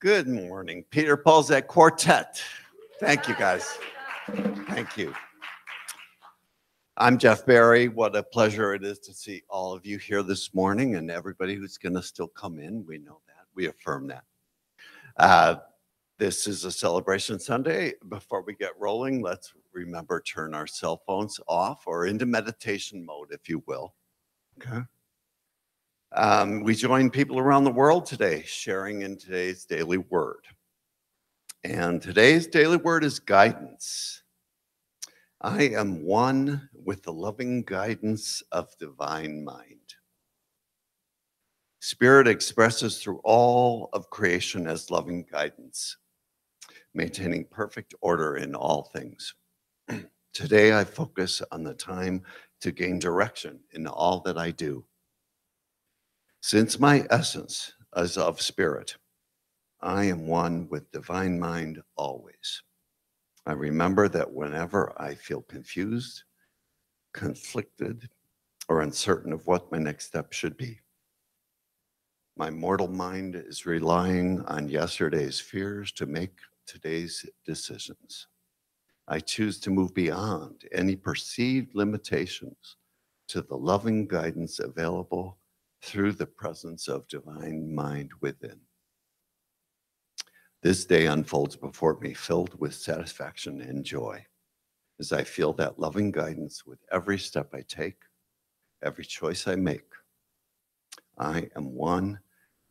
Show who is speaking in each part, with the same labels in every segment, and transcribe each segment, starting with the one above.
Speaker 1: Good morning, Peter Polzak Quartet. Thank you, guys. Thank you. I'm Jeff Barry. What a pleasure it is to see all of you here this morning and everybody who's going to still come in. We know that. We affirm that. This is a celebration Sunday. Before we get rolling, let's remember turn our cell phones off or into meditation mode, if you will. Okay. We join people around the world today, sharing in today's daily word. And today's daily word is guidance. I am one with the loving guidance of divine mind. Spirit expresses through all of creation as loving guidance, maintaining perfect order in all things. Today, I focus on the time to gain direction in all that I do. Since my essence is of spirit, I am one with divine mind always. I remember that whenever I feel confused, conflicted, or uncertain of what my next step should be, my mortal mind is relying on yesterday's fears to make today's decisions. I choose to move beyond any perceived limitations to the loving guidance available through the presence of divine mind within. This day unfolds before me filled with satisfaction and joy as I feel that loving guidance with every step I take, every choice I make. I am one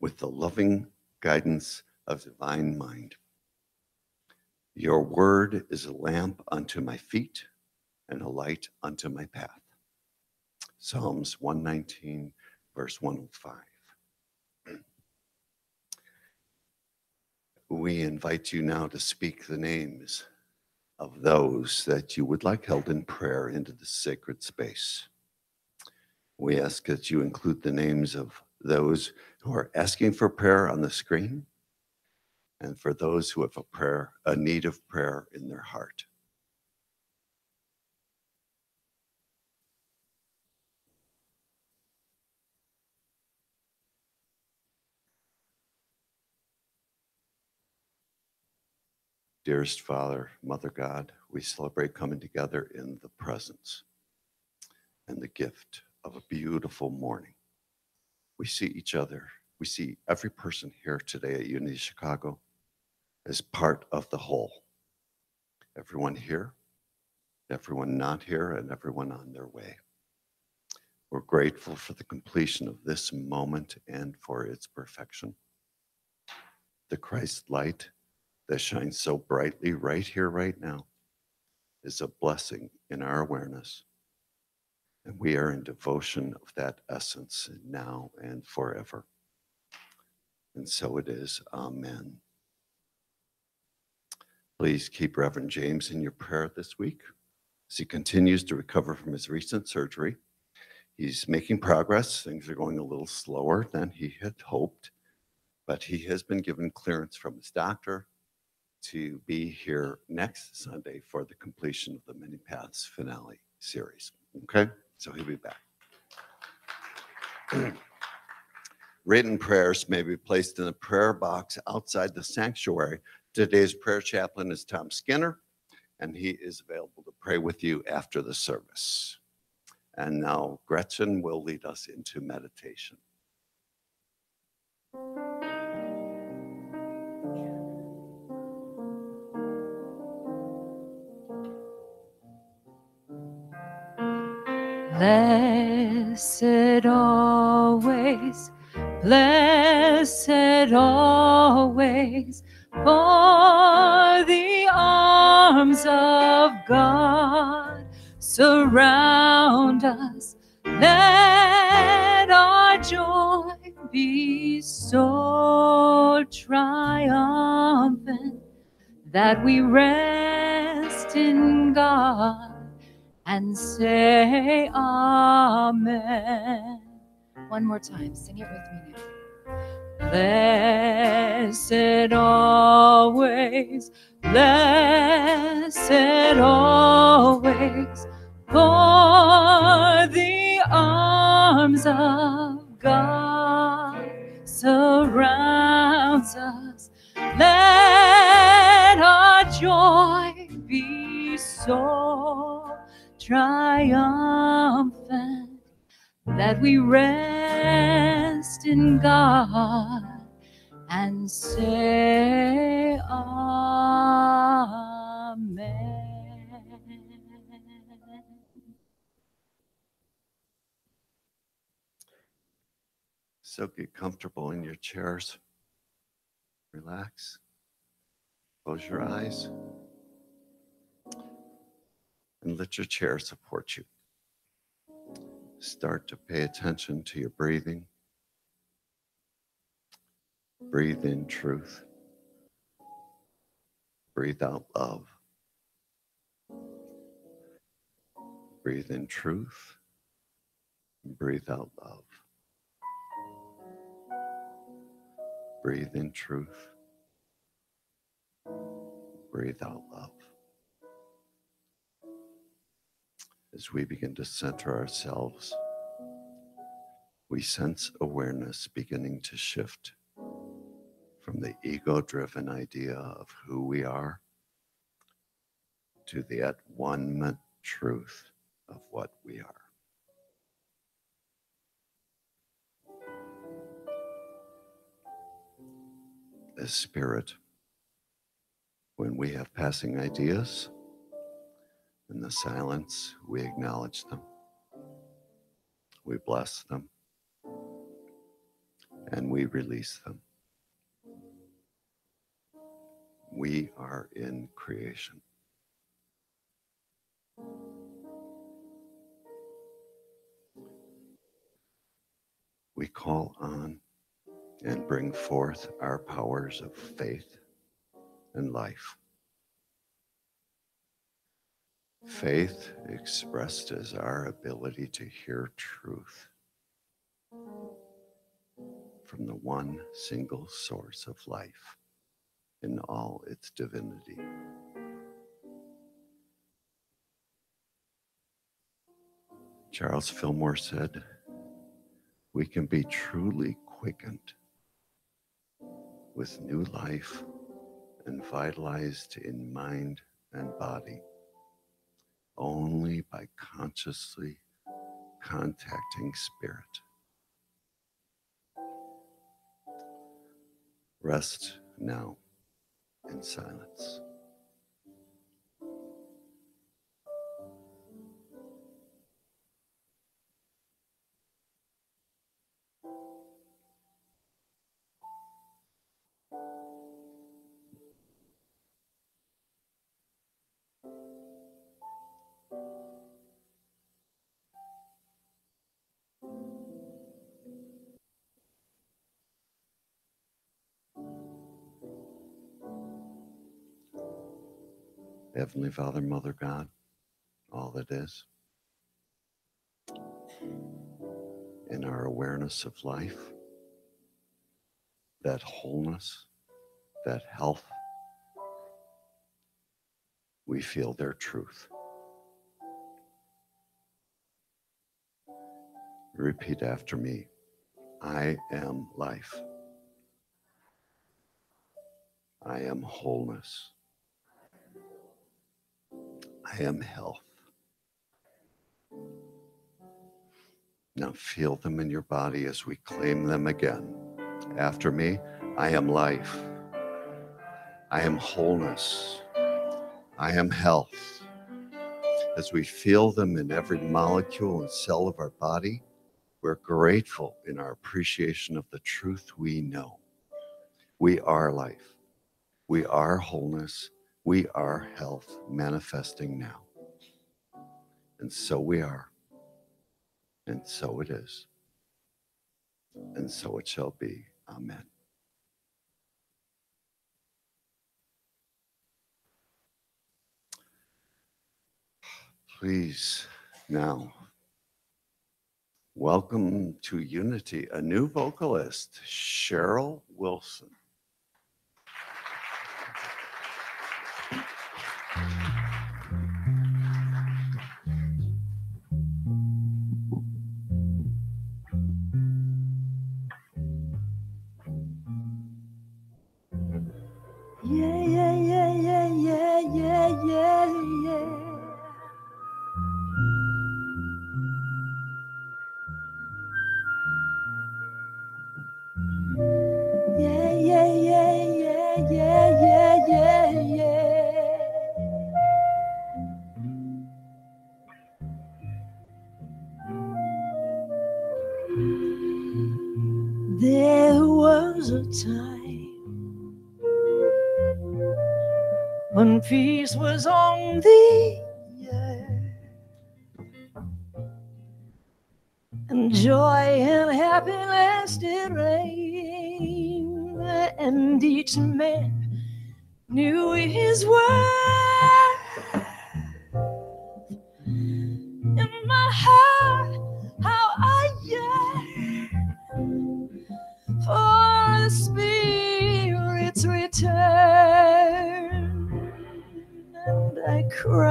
Speaker 1: with the loving guidance of divine mind. Your word is a lamp unto my feet and a light unto my path. Psalms 119, verse 105. We invite you now to speak the names of those that you would like held in prayer into the sacred space. We ask that you include the names of those who are asking for prayer on the screen and for those who have a need of prayer in their heart. Dearest Father, Mother God, we celebrate coming together in the presence and the gift of a beautiful morning. We see each other. We see every person here today at Unity Chicago as part of the whole. Everyone here, everyone not here, and everyone on their way. We're grateful for the completion of this moment and for its perfection. The Christ light that shines so brightly right here, right now, is a blessing in our awareness. And we are in devotion of that essence now and forever. And so it is. Amen. Please keep Reverend James in your prayer this week as he continues to recover from his recent surgery. He's making progress. Things are going a little slower than he had hoped, but he has been given clearance from his doctor to be here next Sunday for the completion of the Many Paths finale series. Okay? So he'll be back. Written prayers may be placed in the prayer box outside the sanctuary. Today's prayer chaplain is Tom Skinner, and he is available to pray with you after the service. And now Gretchen will lead us into meditation.
Speaker 2: Blessed always, blessed always, for the arms of God surround us. Let our joy be so triumphant that we rest in God and say amen. One more time, sing it with me now. Blessed always, blessed always, for the arms of God surrounds us. Let our joy be so triumphant that we rest in God and say amen.
Speaker 1: So get comfortable in your chairs. Relax. Close your eyes. and let your chair support you. Start to pay attention to your breathing. Breathe in truth. Breathe out love. Breathe in truth. Breathe out love. Breathe in truth. Breathe out love. As we begin to center ourselves, we sense awareness beginning to shift from the ego-driven idea of who we are to the at-one-ment truth of what we are. As spirit, when we have passing ideas, in the silence, we acknowledge them, we bless them, and we release them. We are in creation. We call on and bring forth our powers of faith and life. Faith expressed as our ability to hear truth from the one single source of life in all its divinity. Charles Fillmore said, "We can be truly quickened with new life and vitalized in mind and body only by consciously contacting spirit." Rest now in silence. Heavenly Father, Mother God, all that is, in our awareness of life, that wholeness, that health, we feel their truth. Repeat after me. I am life. I am wholeness. I am health. Now feel them in your body as we claim them again. After me, I am life. I am wholeness. I am health. As we feel them in every molecule and cell of our body, we're grateful in our appreciation of the truth we know. We are life. We are wholeness. We are health manifesting now. And so we are. And so it is. And so it shall be. Amen. Please now welcome to Unity a new vocalist, Cheryl Wilson.
Speaker 3: Yeah, yeah, yeah, yeah, yeah, yeah, yeah, yeah. Yeah, yeah, yeah, yeah, yeah, yeah, yeah, yeah. There was a time when peace was on the air. joy and happiness did reign, and each man knew his worth. In my heart, how I yearn for the Spirit's return, and I cry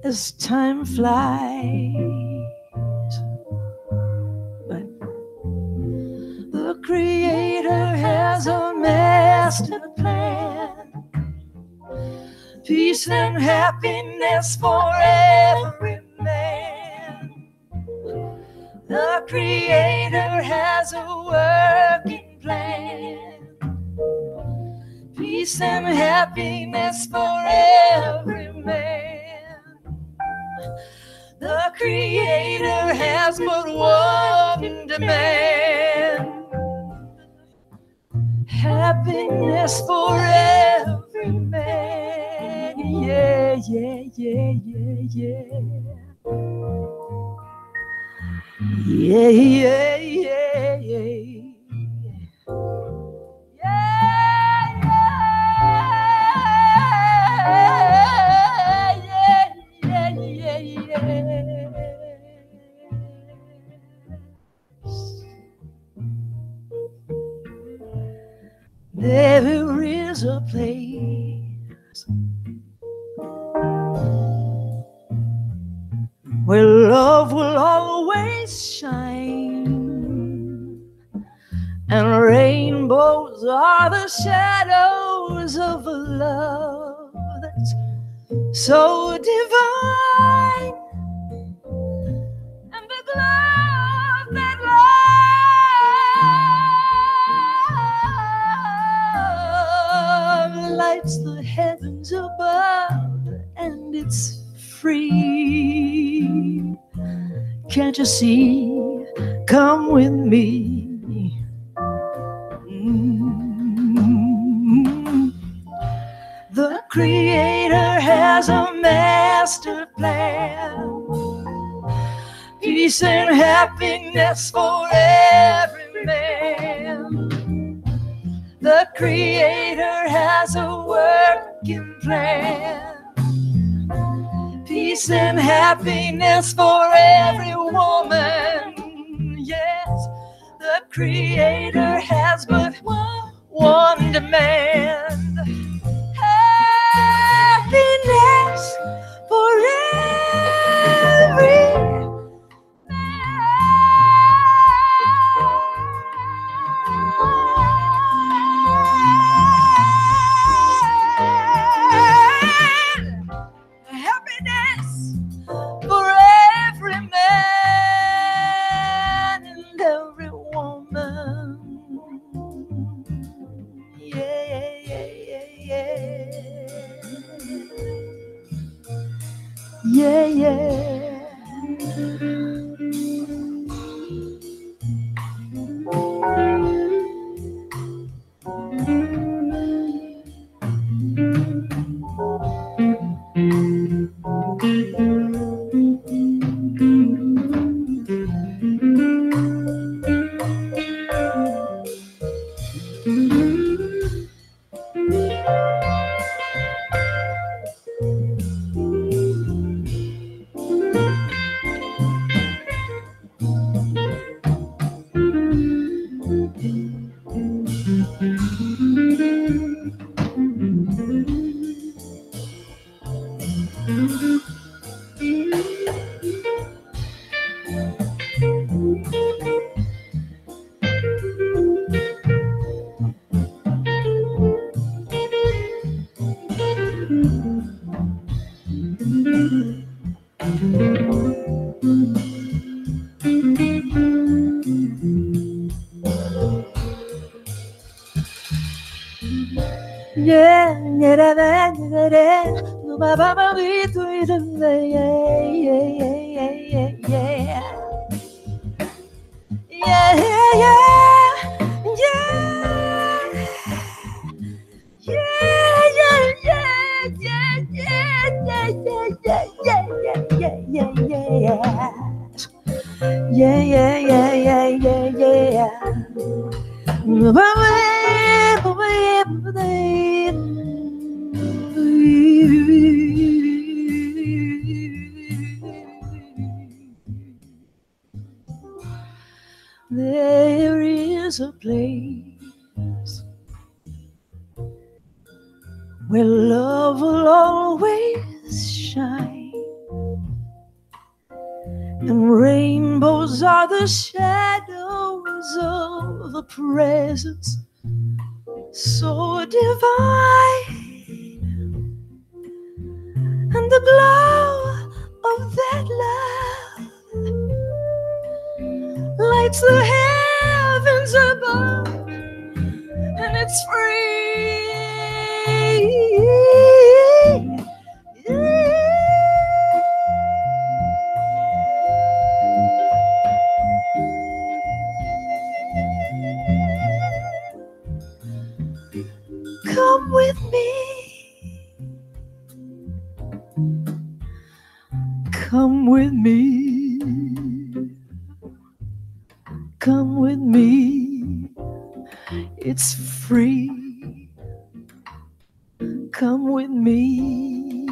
Speaker 3: as time flies. But the Creator has a master plan, peace and happiness for every man. The Creator has a working plan, peace and happiness for every man. The Creator has but one demand, happiness for every man. Yeah, yeah, yeah, yeah, yeah. Yeah, yeah, yeah, yeah. There is a place where love will always shine, and rainbows are the shadows of a love that's so divine, and the glow that love lights the heavens above, and it's free. Can't you see? Come with me. The Creator has a master plan, peace and happiness for every man. The Creator has a working plan, peace and happiness for every woman. Yes, the Creator has but one demand, happiness for every man. Happiness for every man and every woman. Yeah, yeah, yeah, yeah. Yeah, yeah. Yeah. Yeah, yeah, yeah, yeah, yeah, yeah. There is a place where love will always shine, and rainbows are the shadows of a presence so divine, and the glow of that love lights the heavens above, and it's free. Come with me. Come with me. Come with me. It's free. Come with me.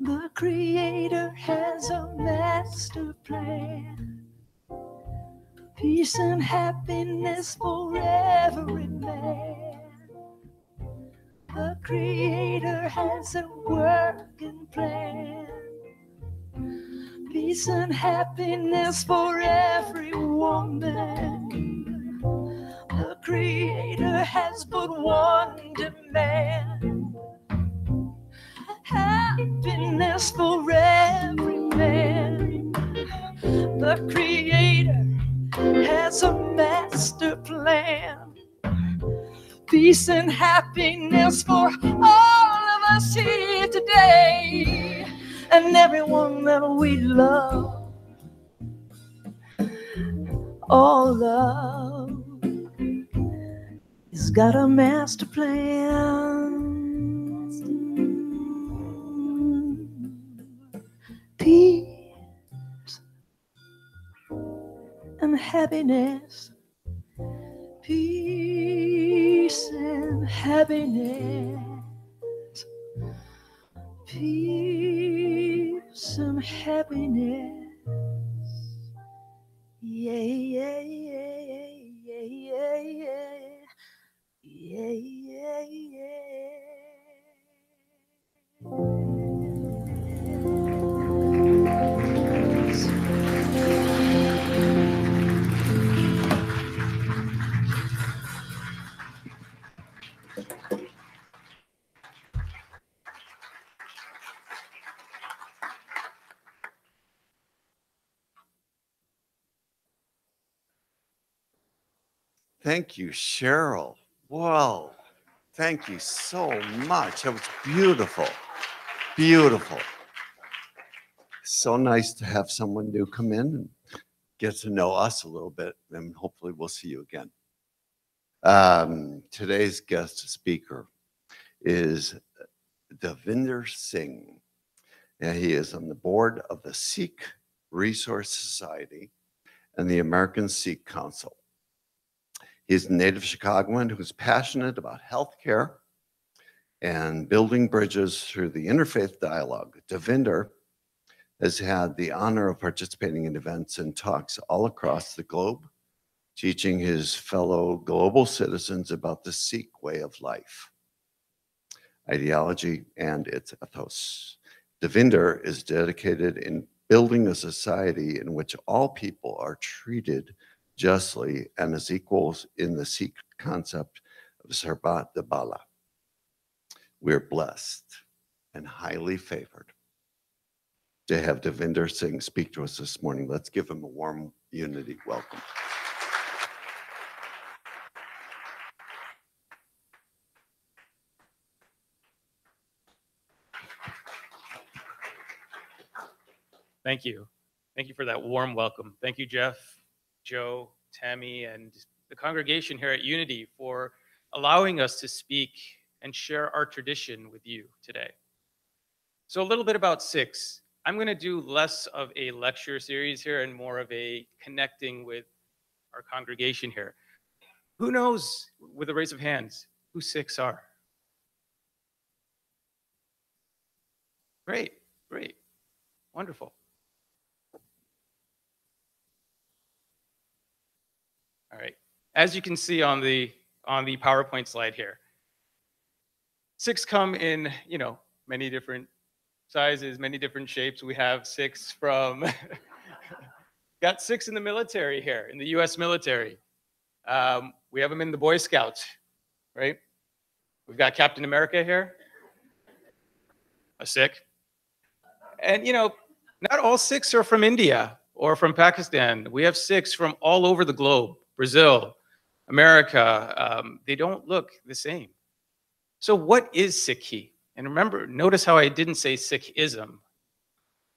Speaker 3: The Creator has a master plan. Peace and happiness for every man. The Creator has a working plan. Peace and happiness for every woman. The Creator has but one demand. Happiness for every man. The Creator has a master plan. Peace and happiness for all of us here today, and everyone that we love. All love has got a master plan. Peace and happiness. Peace and happiness. Peace and happiness. Yeah, yeah, yeah, yeah, yeah, yeah, yeah, yeah, yeah.
Speaker 1: Thank you, Cheryl. Whoa. Thank you so much. That was beautiful. Beautiful. So nice to have someone new come in and get to know us a little bit, and hopefully we'll see you again. Today's guest speaker is Davinder Singh. And he is on the board of the Sikh Resource Society and the American Sikh Council. He is a native Chicagoan who's passionate about healthcare and building bridges through the interfaith dialogue. Davinder has had the honor of participating in events and talks all across the globe, teaching his fellow global citizens about the Sikh way of life, ideology, and its ethos. Davinder is dedicated in building a society in which all people are treated justly and as equals in the Sikh concept of Sarbat de Bala. We're blessed and highly favored to have Davinder Singh speak to us this morning. Let's give him a warm unity welcome.
Speaker 4: Thank you. Thank you for that warm welcome. Thank you, Jeff, Joe, Tammy, and the congregation here at Unity for allowing us to speak and share our tradition with you today. So a little bit about Sikhs. I'm going to do less of a lecture series here and more of a connecting with our congregation here. Who knows, with a raise of hands, who Sikhs are? Great, great, wonderful. All right, as you can see on the PowerPoint slide here, Sikhs come in, many different sizes, many different shapes. We have Sikhs from, got Sikhs in the military here, in the US military. We have them in the Boy Scouts, right? We've got Captain America here, a Sikh. And, not all Sikhs are from India or from Pakistan. We have Sikhs from all over the globe, Brazil, America. They don't look the same. So what is Sikhi? And remember, notice how I didn't say Sikhism,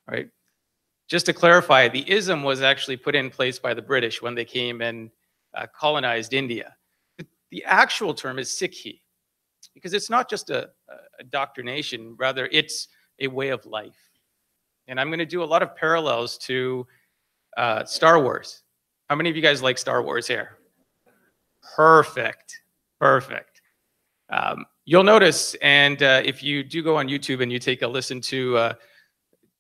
Speaker 4: right? Just to clarify, the ism was actually put in place by the British when they came and colonized India. The actual term is Sikhi, because it's not just a doctrination, rather it's a way of life. And I'm going to do a lot of parallels to Star Wars. How many of you guys like Star Wars here? Perfect, perfect. You'll notice, and if you do go on YouTube and you take a listen to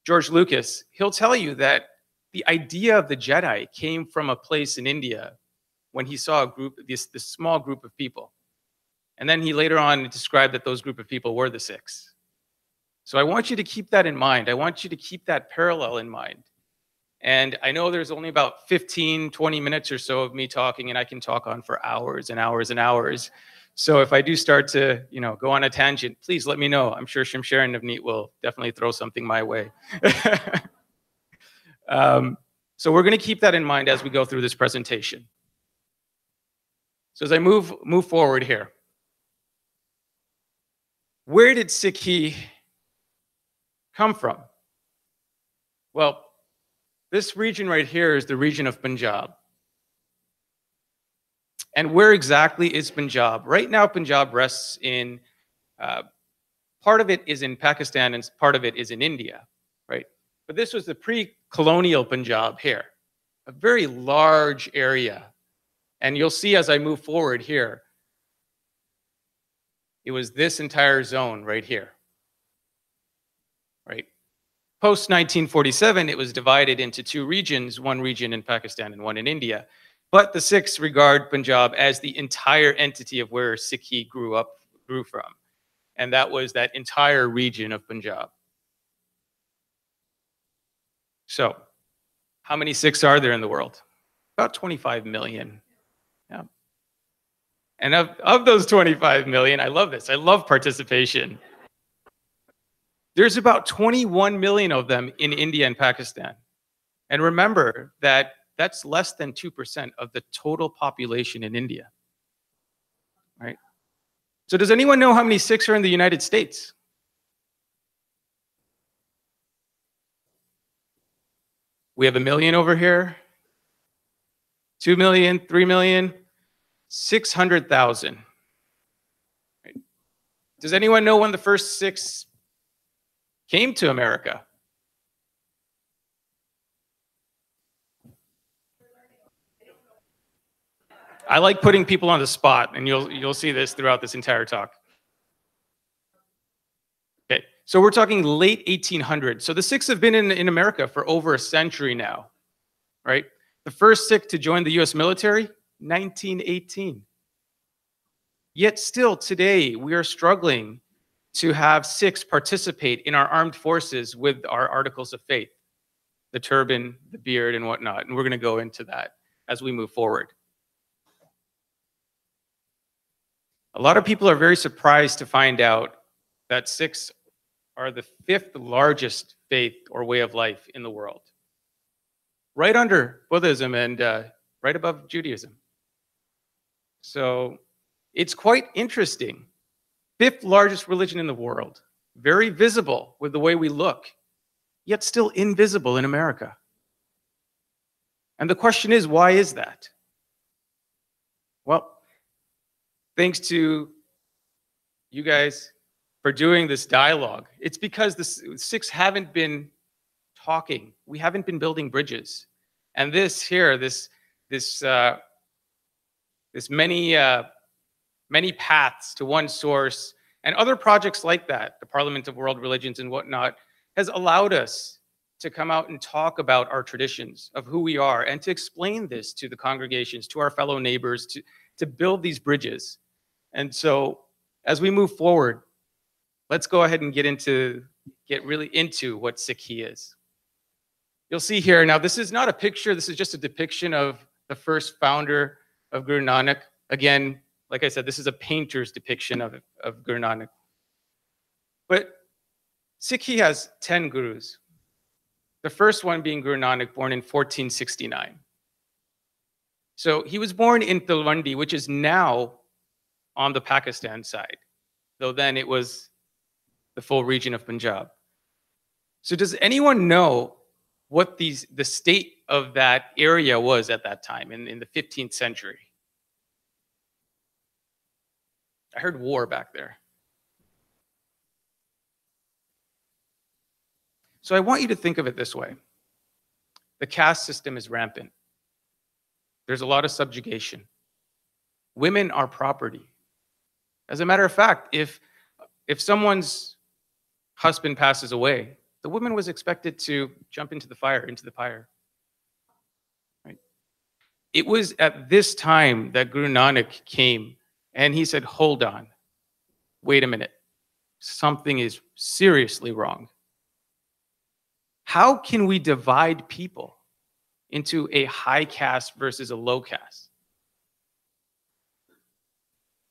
Speaker 4: George Lucas, he'll tell you that the idea of the Jedi came from a place in India when he saw a group, this small group of people. And then he later on described that those group of people were the Sikhs. So I want you to keep that in mind. I want you to keep that parallel in mind. And I know there's only about 15, 20 minutes or so of me talking, and I can talk on for hours and hours and hours. So if I do start to, go on a tangent, please let me know. I'm sure Shimshir and Navneet will definitely throw something my way. So we're going to keep that in mind as we go through this presentation. So as I move forward here, where did Sikhi come from? Well, this region right here is the region of Punjab. And where exactly is Punjab? Right now, Punjab rests in, part of it is in Pakistan and part of it is in India, right? But this was the pre-colonial Punjab here, a very large area. And you'll see as I move forward here, it was this entire zone right here, right? Post-1947, it was divided into two regions, one region in Pakistan and one in India. But the Sikhs regard Punjab as the entire entity of where Sikhi grew from. And that was that entire region of Punjab. So, how many Sikhs are there in the world? About 25 million. Yeah. And of those 25 million, I love this. I love participation. There's about 21 million of them in India and Pakistan. And remember that that's less than 2% of the total population in India, right? So does anyone know how many Sikhs are in the United States? We have 1 million over here, 2 million, 3 million, 600,000. Right? Does anyone know when the first Sikhs came to America? I like putting people on the spot, and you'll see this throughout this entire talk. Okay, so we're talking late 1800s. So the Sikhs have been in America for over a century now, right? The first Sikh to join the US military, 1918. Yet still today, we are struggling to have Sikhs participate in our armed forces with our articles of faith, the turban, the beard, and whatnot. And we're going to go into that as we move forward. A lot of people are very surprised to find out that Sikhs are the 5th largest faith or way of life in the world, right under Buddhism and right above Judaism. So it's quite interesting. 5th largest religion in the world, very visible with the way we look, yet still invisible in America. And the question is, why is that? Well, thanks to you guys, for doing this dialogue. It's because the Sikhs haven't been talking. We haven't been building bridges. And this here, this many paths to one source and other projects like that, the Parliament of World Religions and whatnot, has allowed us to come out and talk about our traditions of who we are and to explain this to the congregations, to our fellow neighbors, to build these bridges. And so as we move forward, let's go ahead and get really into what Sikhi is. You'll see here, now this is not a picture, this is just a depiction of the first founder of Guru Nanak. Again, like I said, this is a painter's depiction of Guru Nanak. But Sikhi has 10 gurus. The first one being Guru Nanak, born in 1469. So he was born in Talwandi, which is now on the Pakistan side, though then it was the full region of Punjab. So does anyone know what the state of that area was at that time in the 15th century? I heard war back there. So I want you to think of it this way. The caste system is rampant. There's a lot of subjugation. Women are property. As a matter of fact, if someone's husband passes away, the woman was expected to jump into the fire. Right? It was at this time that Guru Nanak came and he said, hold on, wait a minute. Something is seriously wrong. How can we divide people into a high caste versus a low caste?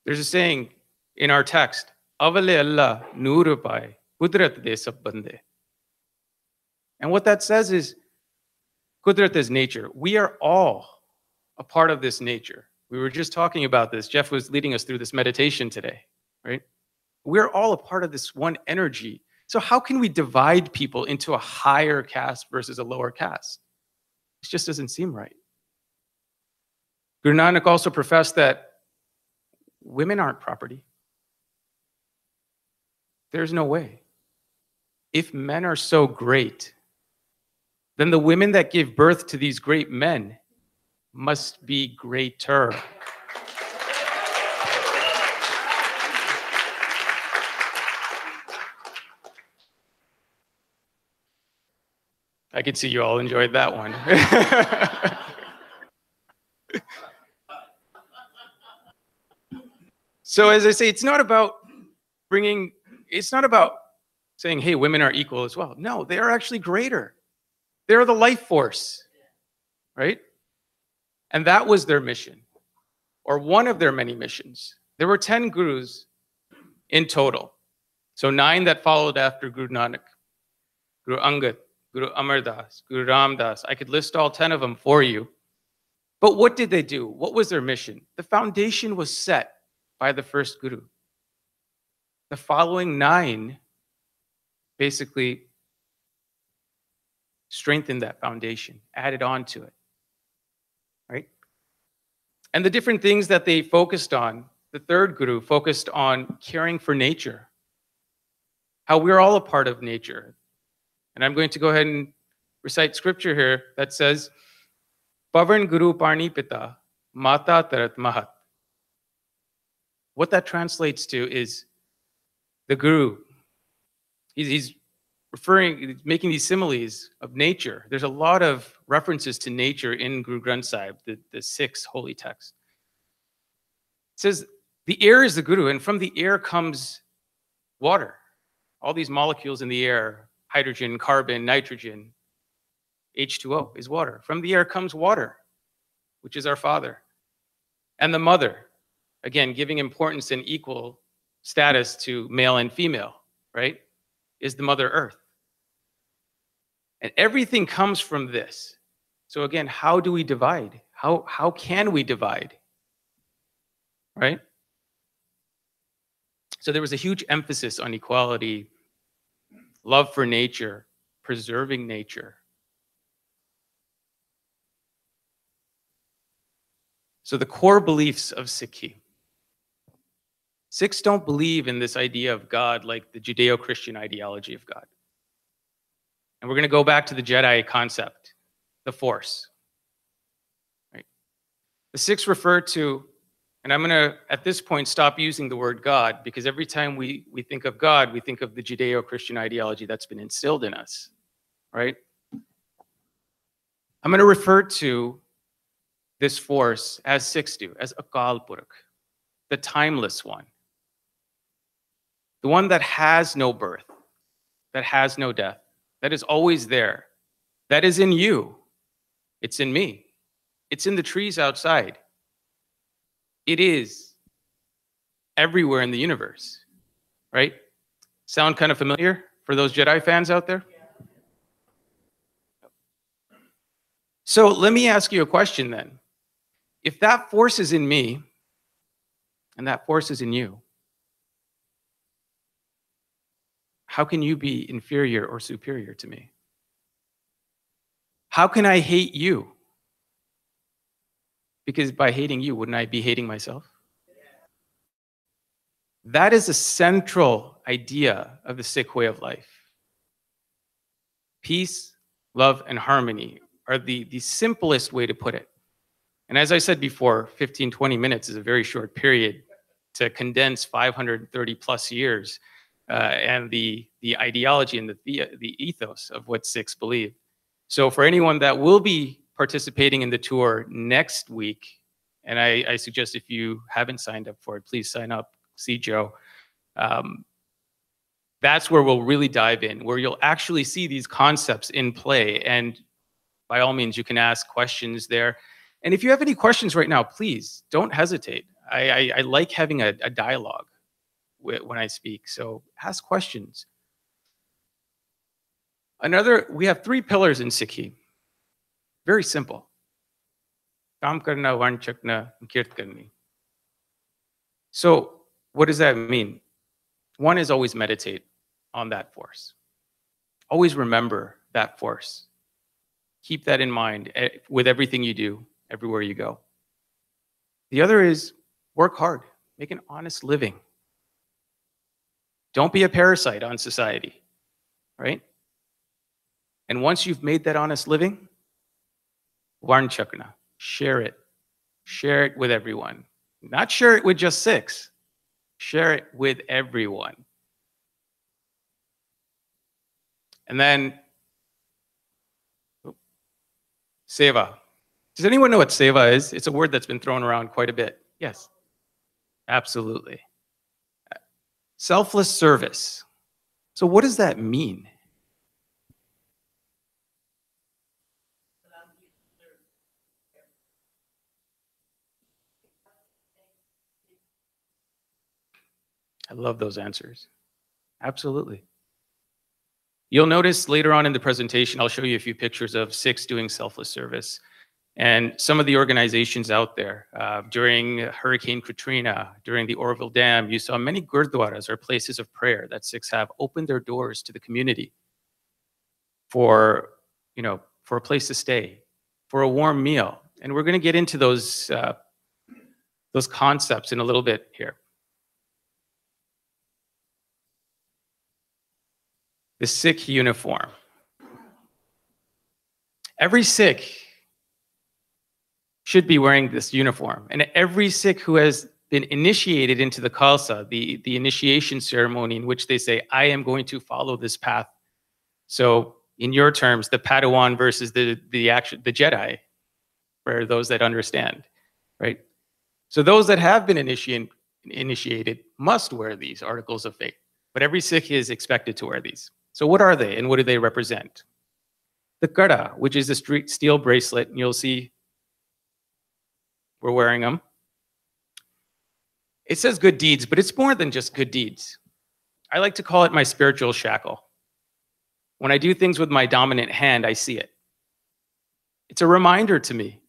Speaker 4: There's a saying in our text, Avale Allah noor paaye, Qudrat de sab bande. And what that says is, Qudrat is nature. We are all a part of this nature. We were just talking about this. Jeff was leading us through this meditation today, right? We're all a part of this one energy. So how can we divide people into a higher caste versus a lower caste? It just doesn't seem right. Guru Nanak also professed that women aren't property. There's no way. If men are so great, then the women that give birth to these great men must be greater. I could see you all enjoyed that one. So as I say, it's not about saying, hey, women are equal as well. No, they are actually greater. They're the life force, right? And that was their mission, or one of their many missions. There were 10 gurus in total. So 9 that followed after Guru Nanak, Guru Angad, Guru Amar Das, Guru Ram Das. I could list all 10 of them for you. But what did they do? What was their mission? The foundation was set by the first guru. The following 9 basically strengthened that foundation, added on to it, right? And the different things that they focused on, the third guru focused on caring for nature, how we're all a part of nature. And I'm going to go ahead and recite scripture here that says, Pavan Guru Parni Pita, Mata Tarat Mahat. What that translates to is the guru. He's making these similes of nature. There's a lot of references to nature in Guru Granth Sahib, the Sikh's holy text. It says, the air is the guru, and from the air comes water. All these molecules in the air, hydrogen, carbon, nitrogen, H2O is water. From the air comes water, which is our father. And the mother, again, giving importance and equal status to male and female, right, is the Mother Earth. And everything comes from this. So again, how do we divide? How can we divide? Right? So there was a huge emphasis on equality, love for nature, preserving nature. So the core beliefs of Sikhi. Sikhs don't believe in this idea of God like the Judeo-Christian ideology of God. And we're going to go back to the Jedi concept, the Force. Right? The Sikhs refer to, and I'm going to, at this point, stop using the word God, because every time we think of God, we think of the Judeo-Christian ideology that's been instilled in us, right? I'm going to refer to this force, as Sikhs do, as Akal Purakh, the timeless one. The one that has no birth, that has no death, that is always there, that is in you. It's in me. It's in the trees outside. It is everywhere in the universe, right? Sound kind of familiar for those Jedi fans out there? So let me ask you a question then. If that force is in me and that force is in you, how can you be inferior or superior to me? How can I hate you? Because by hating you, wouldn't I be hating myself? That is a central idea of the Sikh way of life. Peace, love, and harmony are the simplest way to put it. And as I said before, 15, 20 minutes is a very short period to condense 530 plus years and the ideology and the ethos of what Sikhs believe. So for anyone that will be participating in the tour next week, and I suggest if you haven't signed up for it, please sign up, see Joe. That's where we'll really dive in, where you'll actually see these concepts in play. And by all means, you can ask questions there. And if you have any questions right now, please don't hesitate. I like having a dialogue when I speak, so ask questions. We have 3 pillars in Sikhi. Very simple. Kaam karna, van chakna, kirt karni. So what does that mean? One is always meditate on that force. Always remember that force. Keep that in mind with everything you do, everywhere you go. The other is work hard, make an honest living. Don't be a parasite on society, right? And once you've made that honest living, varn chakna, share it. Share it with everyone. Not share it with just Sikhs. Share it with everyone. And then, seva. Does anyone know what seva is? It's a word that's been thrown around quite a bit. Yes, absolutely. Selfless service. So what does that mean? I love those answers. Absolutely. You'll notice later on in the presentation, I'll show you a few pictures of Sikhs doing selfless service. And some of the organizations out there, during Hurricane Katrina, during the Orville Dam, you saw many gurdwaras or places of prayer that Sikhs have opened their doors to the community for a place to stay, for a warm meal. And we're going to get into those concepts in a little bit here. The Sikh uniform. Every Sikh should be wearing this uniform. And every Sikh who has been initiated into the Khalsa, the initiation ceremony in which they say, I am going to follow this path. So in your terms, the Padawan versus the Jedi, for those that understand, right? So those that have been initiated must wear these articles of faith. But every Sikh is expected to wear these. So what are they and what do they represent? The Kada, which is a steel bracelet, and you'll see we're wearing them. It says good deeds, but it's more than just good deeds. I like to call it my spiritual shackle. When I do things with my dominant hand, I see it. It's a reminder to me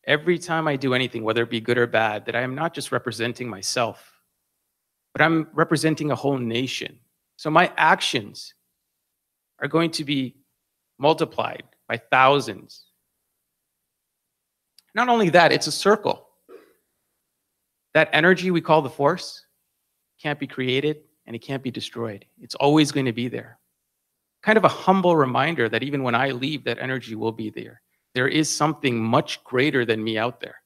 Speaker 4: every time I do anything, whether it be good or bad, that I am not just representing myself, but I'm representing a whole nation. So my actions are going to be multiplied by thousands. Not only that, it's a circle. That energy we call the force can't be created, and it can't be destroyed. It's always going to be there. Kind of a humble reminder that even when I leave, that energy will be there. There is something much greater than me out there.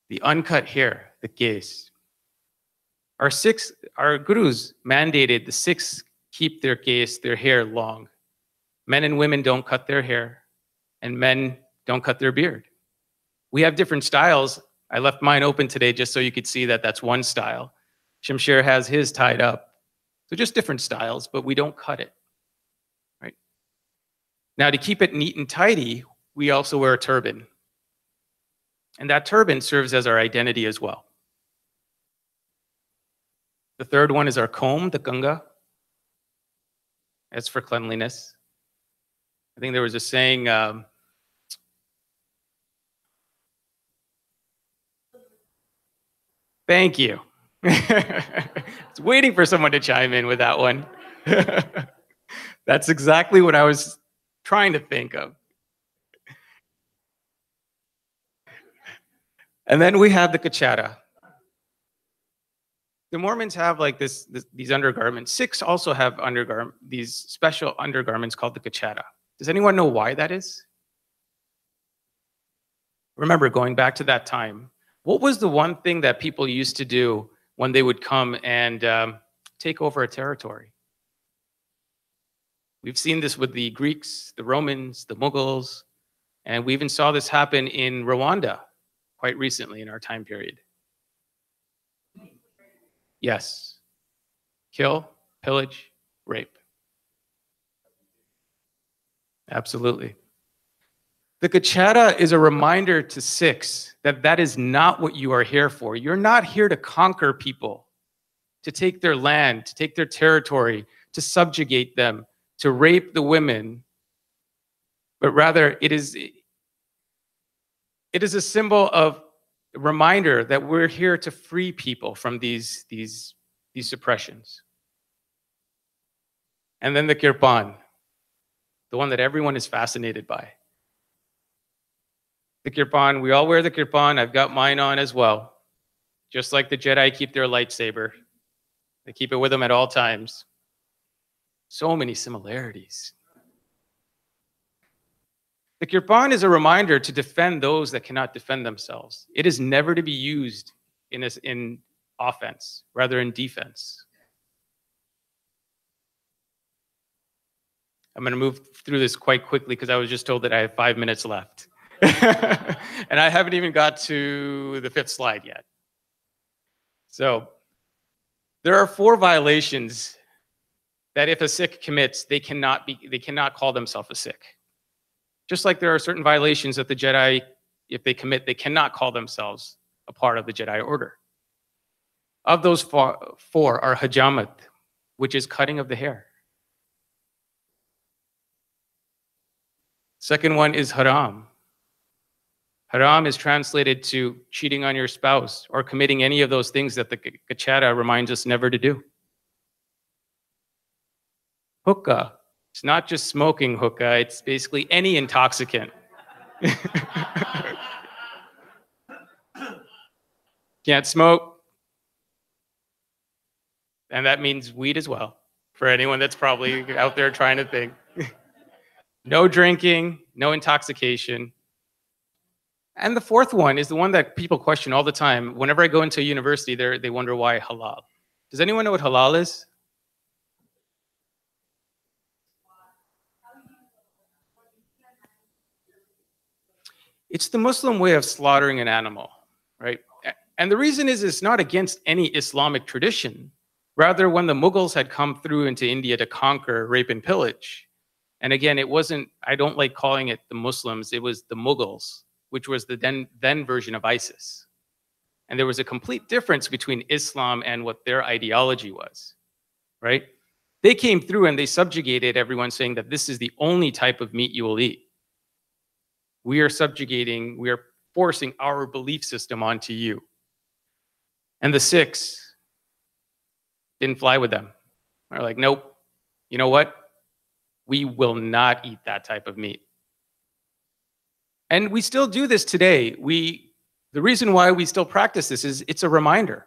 Speaker 4: The uncut hair, the gaze. Our gurus mandated the Sikhs keep their gaze, their hair long. Men and women don't cut their hair, and men don't cut their beard. We have different styles. I left mine open today just so you could see that that's one style. Shamsher has his tied up. So just different styles, but we don't cut it, right? Now, to keep it neat and tidy, we also wear a turban. And that turban serves as our identity as well. The third one is our comb, the ganga. That's for cleanliness. I think there was a saying, thank you. I was waiting for someone to chime in with that one. That's exactly what I was trying to think of. And then we have the kachara. The Mormons have like these undergarments. Sikhs also have these special undergarments called the kachara. Does anyone know why that is? Remember, going back to that time, what was the one thing that people used to do when they would come and take over a territory? We've seen this with the Greeks, the Romans, the Mughals, and we even saw this happen in Rwanda quite recently in our time period. Yes. Kill, pillage, rape. Absolutely. The kachara is a reminder to Sikhs that that is not what you are here for. You're not here to conquer people, to take their land, to take their territory, to subjugate them, to rape the women, but rather it is a symbol of a reminder that we're here to free people from these suppressions. And then the kirpan, the one that everyone is fascinated by. The kirpan, we all wear the kirpan. I've got mine on as well. Just like the Jedi keep their lightsaber. They keep it with them at all times. So many similarities. The kirpan is a reminder to defend those that cannot defend themselves. It is never to be used in offense, rather in defense. I'm going to move through this quite quickly because I was just told that I have 5 minutes left. And I haven't even got to the 5th slide yet. So there are 4 violations that if a Sikh commits, they cannot call themselves a Sikh. Just like there are certain violations that the Jedi, if they commit, they cannot call themselves a part of the Jedi Order. Of those 4 are hajamat, which is cutting of the hair. Second one is haram. Haram is translated to cheating on your spouse or committing any of those things that the kachara reminds us never to do. Hookah. It's not just smoking hookah, it's basically any intoxicant. Can't smoke. And that means weed as well, for anyone that's probably out there trying to think. No drinking, no intoxication. And the 4th one is the one that people question all the time. Whenever I go into a university, they wonder why halal. Does anyone know what halal is? It's the Muslim way of slaughtering an animal, right? And the reason is it's not against any Islamic tradition. Rather, when the Mughals had come through into India to conquer, rape, and pillage, and again, it wasn't, I don't like calling it the Muslims, it was the Mughals, which was the then version of ISIS. And there was a complete difference between Islam and what their ideology was, right? They came through and they subjugated everyone, saying that this is the only type of meat you will eat. We are subjugating, we are forcing our belief system onto you. And the Sikhs didn't fly with them. They're like, nope, you know what? We will not eat that type of meat. And we still do this today. We The reason why we still practice this is it's a reminder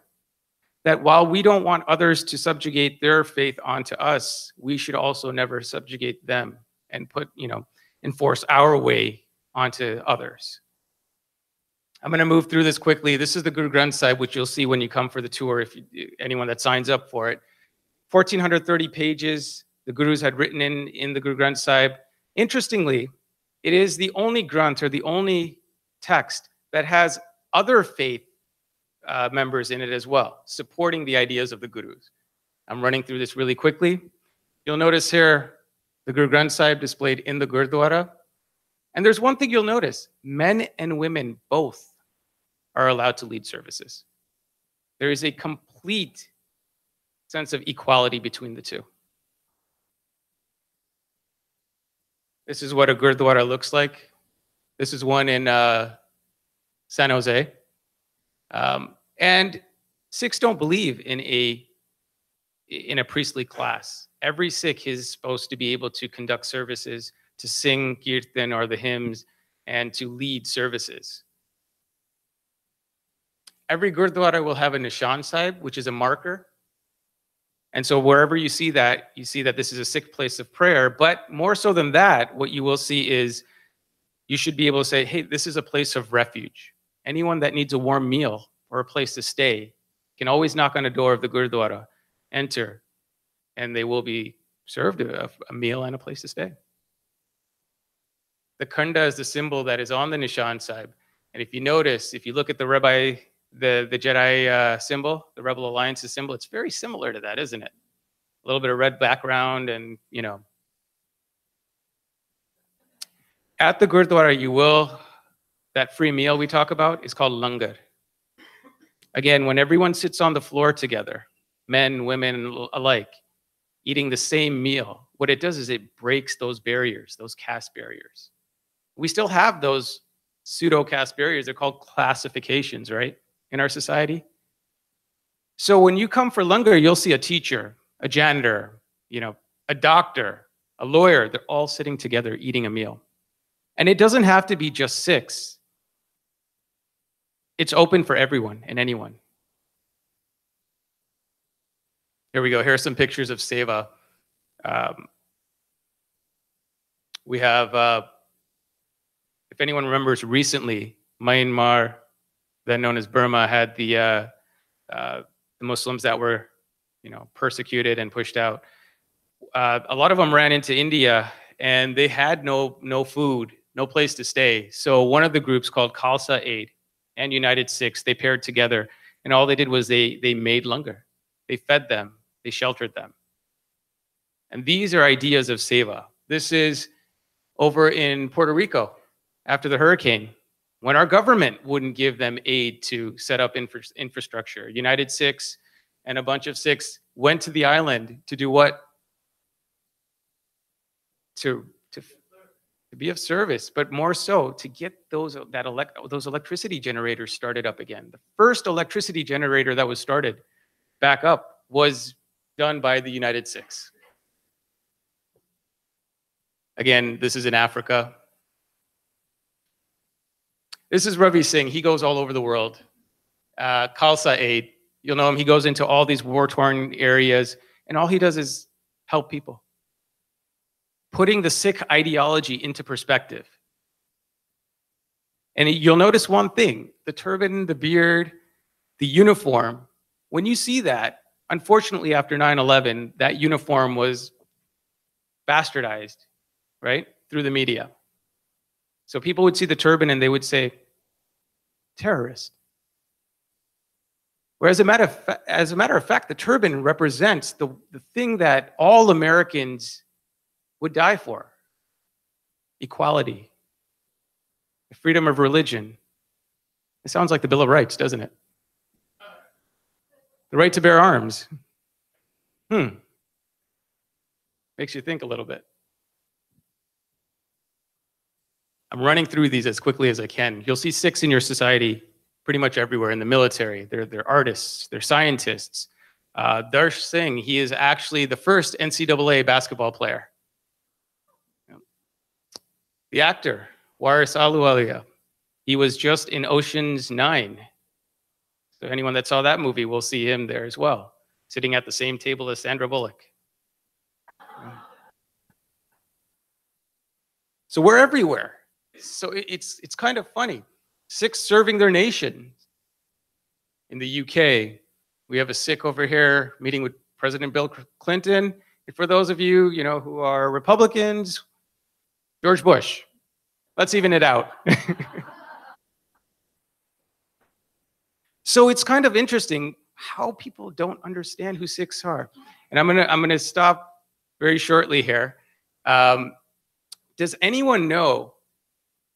Speaker 4: that while we don't want others to subjugate their faith onto us, we should also never subjugate them and enforce our way onto others. I'm going to move through this quickly. This is the Guru Granth Sahib, which you'll see when you come for the tour, anyone that signs up for it. 1,430 pages the Gurus had written in the Guru Granth Sahib. Interestingly, it is the only Granth, or the only text, that has other faith members in it as well, supporting the ideas of the Gurus. I'm running through this really quickly. You'll notice here the Guru Granth Sahib displayed in the Gurdwara. And there's one thing you'll notice: men and women both are allowed to lead services. There is a complete sense of equality between the two. This is what a Gurdwara looks like. This is one in San Jose. And Sikhs don't believe in a priestly class. Every Sikh is supposed to be able to conduct services, to sing kirtan or the hymns, and to lead services. Every Gurdwara will have a Nishan Sahib, which is a marker. And so wherever you see that this is a Sikh place of prayer. But more so than that, what you will see is you should be able to say, hey, this is a place of refuge. Anyone that needs a warm meal or a place to stay can always knock on the door of the Gurdwara, enter, and they will be served a meal and a place to stay. The Khanda is the symbol that is on the Nishan Sahib. And if you notice, if you look at the Jedi symbol, the Rebel Alliance's symbol, it's very similar to that, isn't it? A little bit of red background and, At the Gurdwara, that free meal we talk about is called langar. Again, when everyone sits on the floor together, men, women alike, eating the same meal, what it does is it breaks those barriers, those caste barriers. We still have those pseudo-caste barriers. They're called classifications, right, in our society. So when you come for langar, you'll see a teacher, a janitor, a doctor, a lawyer. They're all sitting together eating a meal. And it doesn't have to be just Sikhs. It's open for everyone and anyone. Here we go. Here are some pictures of Seva. We have, if anyone remembers recently, Myanmar, then known as Burma, had the Muslims that were, persecuted and pushed out. A lot of them ran into India, and they had no food, no place to stay. So one of the groups called Khalsa Aid and United Sikhs, they paired together, and all they did was they made langar. They fed them, they sheltered them. And these are ideas of seva. This is over in Puerto Rico after the hurricane, when our government wouldn't give them aid to set up infrastructure. United Sikhs and a bunch of Sikhs went to the island to do what? To be of service, but more so to get those electricity generators started up again. The first electricity generator that was started back up was done by the United Sikhs. Again, this is in Africa. This is Ravi Singh. He goes all over the world. Khalsa Aid, you'll know him. He goes into all these war-torn areas, and all he does is help people. Putting the Sikh ideology into perspective. And you'll notice one thing: the turban, the beard, the uniform. When you see that, unfortunately, after 9/11, that uniform was bastardized, right, through the media. So people would see the turban and they would say, terrorist. Whereas as a matter of fact, the turban represents the thing that all Americans would die for: equality, freedom of religion. It sounds like the Bill of Rights, doesn't it? The right to bear arms. Makes you think a little bit. I'm running through these as quickly as I can. You'll see Sikhs in your society pretty much everywhere. In the military, they're artists, they're scientists. Darsh Singh, he is actually the first NCAA basketball player. The actor, Waris Ahluwalia, He was just in Ocean's 9. So anyone that saw that movie will see him there as well, sitting at the same table as Sandra Bullock. So we're everywhere. So it's kind of funny. Sikhs serving their nation. In the UK, we have a Sikh over here meeting with President Bill Clinton. And for those of you, who are Republicans, George Bush. Let's even it out. So it's kind of interesting how people don't understand who Sikhs are. And I'm gonna stop very shortly here. Does anyone know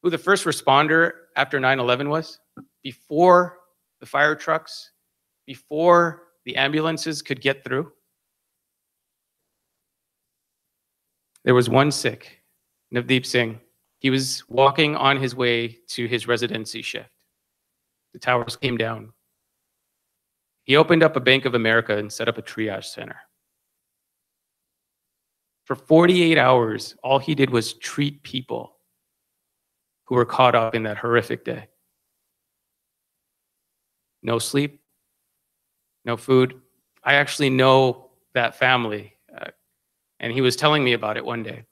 Speaker 4: who the first responder after 9/11 was? Before the fire trucks, before the ambulances could get through? There was one Sikh, Navdeep Singh. He was walking on his way to his residency shift. The towers came down. He opened up a Bank of America and set up a triage center. For 48 hours, all he did was treat people who were caught up in that horrific day. No sleep, no food. I actually know that family, and he was telling me about it one day.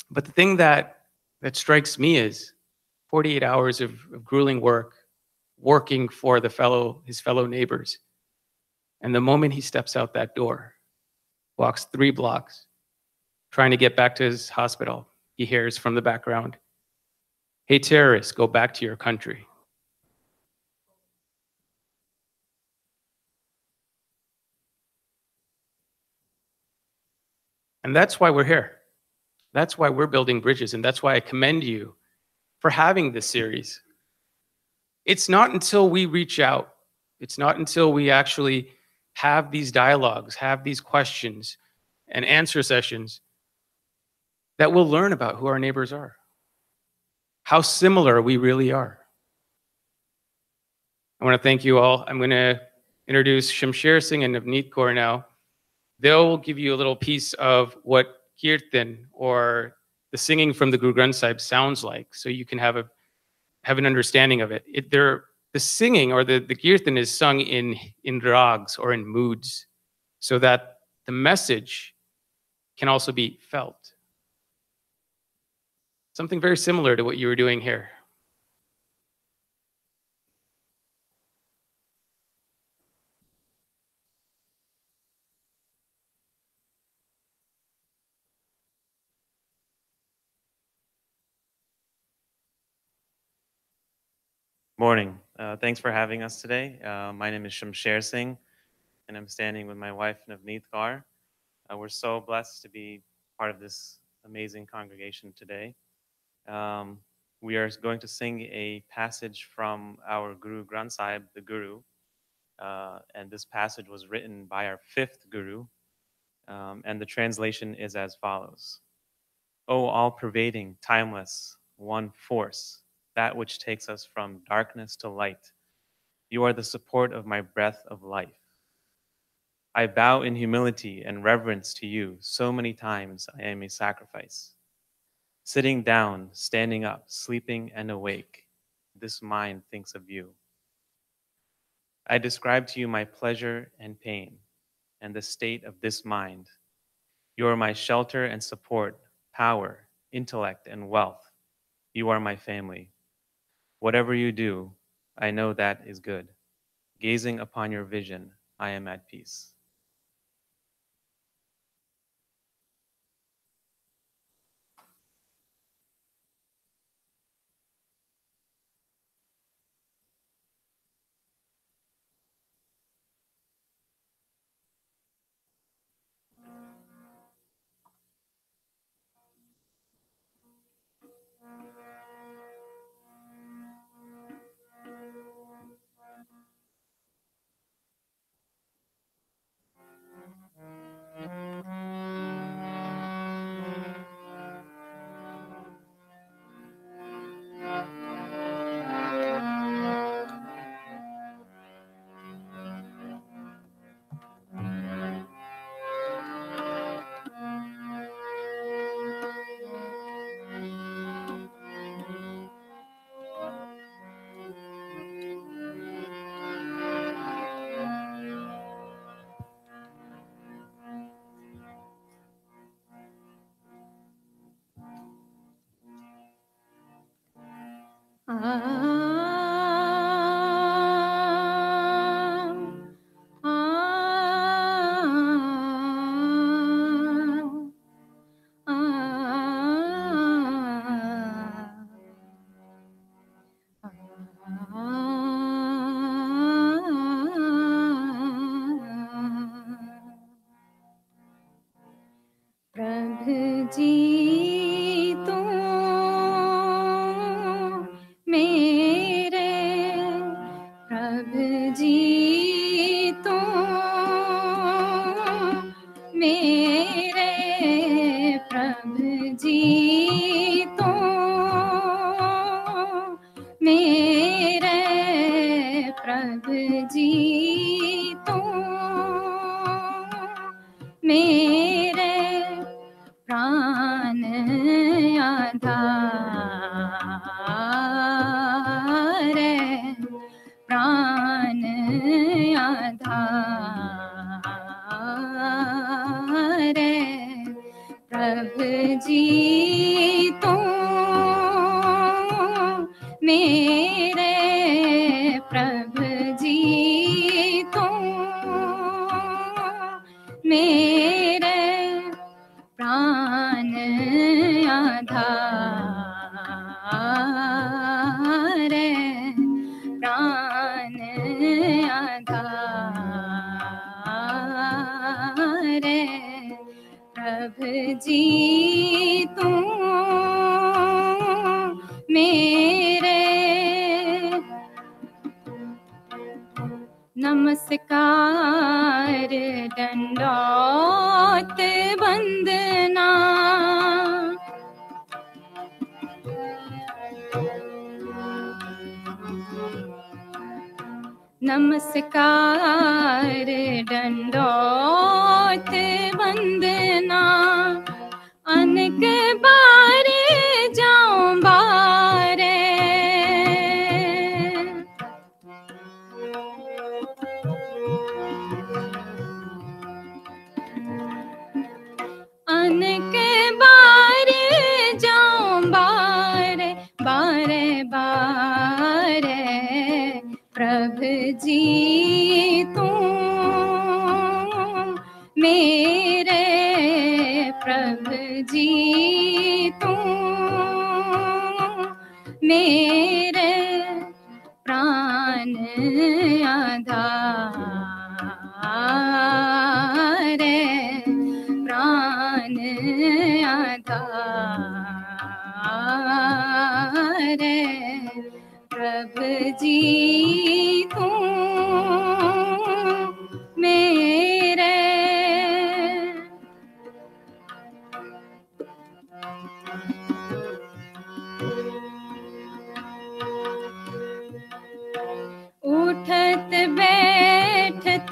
Speaker 4: But the thing that strikes me is 48 hours of grueling work, working for his fellow neighbors. And the moment he steps out that door, walks 3 blocks, trying to get back to his hospital, he hears from the background, "Hey, terrorists, go back to your country." And that's why we're here. That's why we're building bridges, and that's why I commend you for having this series. It's not until we reach out, it's not until we actually have these dialogues, have these questions and answer sessions that we'll learn about who our neighbors are, how similar we really are. I want to thank you all. I'm going to introduce Shamsher Singh and Navneet Kaur now. They'll give you a little piece of what Kirtan, or the singing from the Guru Granth Sahib, sounds like, so you can have an understanding of it. The singing, or the Kirtan, is sung in rags, or in moods, so that the message can also be felt. Something very similar to what you were doing here.
Speaker 5: Morning. Thanks for having us today. My name is Shamsher Singh, and I'm standing with my wife, Navneet Kaur. We're so blessed to be part of this amazing congregation today. We are going to sing a passage from our Guru Granth Sahib, the Guru. And this passage was written by our 5th Guru. And the translation is as follows. O all-pervading, timeless, one force, that which takes us from darkness to light. You are the support of my breath of life. I bow in humility and reverence to you. So many times I am a sacrifice. Sitting down, standing up, sleeping and awake, this mind thinks of you. I describe to you my pleasure and pain and the state of this mind. You are my shelter and support, power, intellect, and wealth. You are my family. Whatever you do, I know that is good. Gazing upon your vision, I am at peace.
Speaker 3: प्रभु जी तुम मेरे प्रभु जी तुम मेरे प्रभु जी तुम मेरे प्रभु जी तुम मेरे प्राण आधार प्राण आधार प्रभु जी तुम मेरे प्रभु जी तुम मेरे प्राण आधार प्राण आधार प्रभु जी तुम मेरे नमस्कार दंडौत वंदना नमस्कार दंडौत वंदना अनेक बारे जाऊं बारे अनेक बारे जाऊं बारे बारे बारे प्रभु जी तुम मेरे प्रभु जी तुम मेरे प्राण आधार प्राण आधार प्रभु जी तुम मेरे उठत बैठत